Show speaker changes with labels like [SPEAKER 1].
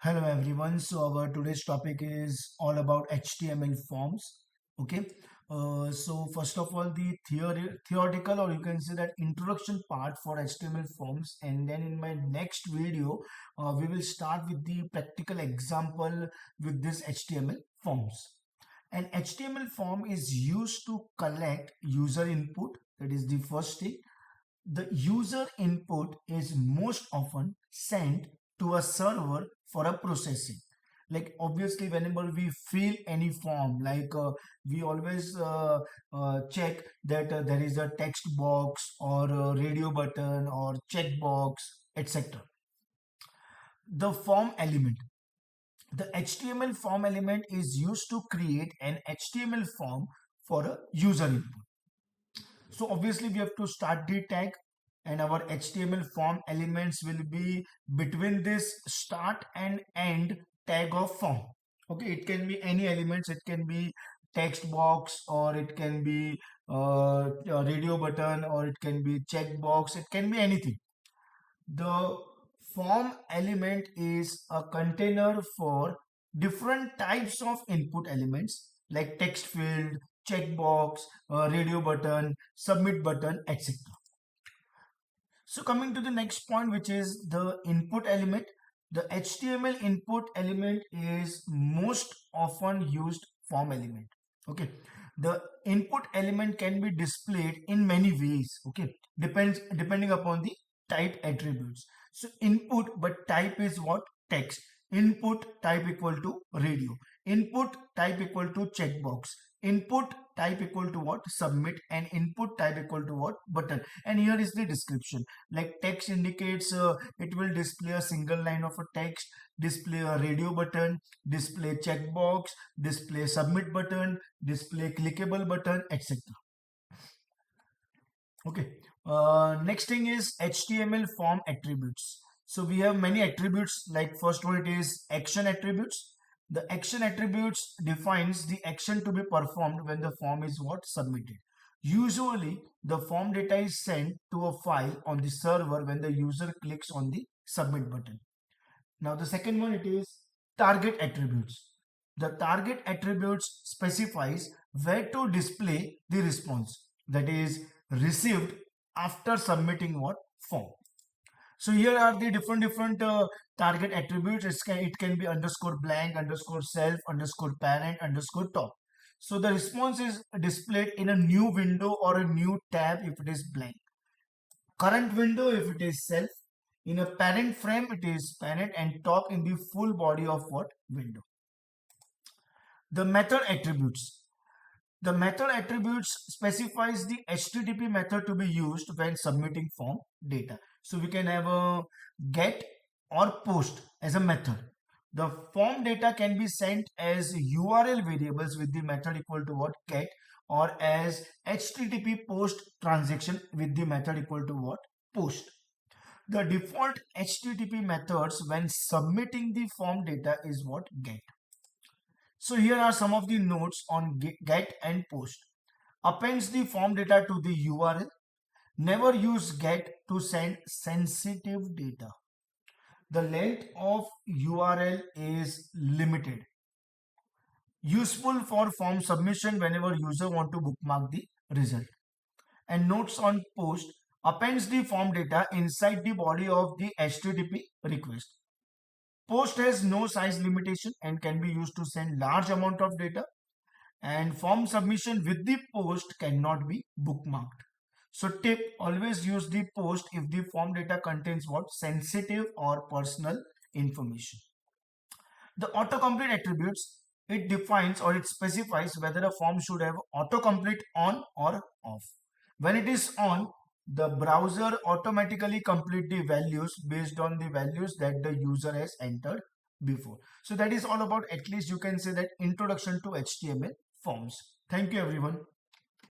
[SPEAKER 1] Hello everyone. So our today's topic is all about HTML forms. Okay. So first of all, the theoretical, or you can say that introduction part for HTML forms, and then in my next video, we will start with the practical example with this HTML forms. An HTML form is used to collect user input. That is the first thing. The user input is most often sent to a server for a processing. Like obviously whenever we fill any form, we always check that there is a text box or a radio button or checkbox, etc. The form element, the HTML form element is used to create an HTML form for a user input. So obviously we have to start the tag, and our HTML form elements will be between this start and end tag of form. Okay, it can be any elements. It can be text box, or it can be a radio button, or it can be checkbox. It can be anything. The form element is a container for different types of input elements like text field, checkbox, radio button, submit button, etc. So coming to the next point, which is the input element. The HTML input element is most often used form element. Okay. The input element can be displayed in many ways. Okay. Depending upon the type attributes. So input, but type is what? Text. Input type equal to radio. Input type equal to checkbox. Input type equal to what? Submit. And input type equal to what? Button. And here is the description. Like text indicates it will display a single line of a text, display a radio button, display checkbox, display submit button, display clickable button, etc. Okay. Next thing is HTML form attributes. So we have many attributes. Like first one, it is action attributes. The action attributes defines the action to be performed when the form is what? Submitted. Usually the form data is sent to a file on the server when the user clicks on the submit button. Now the second one, it is target attributes. The target attributes specifies where to display the response, that is received after submitting what? Form. So here are the different target attributes. It can be underscore blank, underscore self, underscore parent, underscore top. So the response is displayed in a new window or a new tab if it is blank. Current window if it is self. In a parent frame it is parent, and top in the full body of what? Window. The method attributes. The method attributes specifies the HTTP method to be used when submitting form data. So we can have a get or post as a method. The form data can be sent as URL variables with the method equal to what? Get, or as HTTP post transaction with the method equal to what? Post. The default HTTP methods when submitting the form data is what? Get. So here are some of the notes on get and post. Appends the form data to the URL. Never use get to send sensitive data. The length of URL is limited. Useful for form submission whenever user want to bookmark the result. And notes on post. Appends the form data inside the body of the HTTP request. Post has no size limitation and can be used to send large amount of data. And form submission with the post cannot be bookmarked. So tip, always use the post if the form data contains what? Sensitive or personal information. The autocomplete attributes, it defines or it specifies whether a form should have autocomplete on or off. When it is on, the browser automatically complete the values based on the values that the user has entered before. So that is all about, at least you can say that, introduction to HTML forms. Thank you everyone.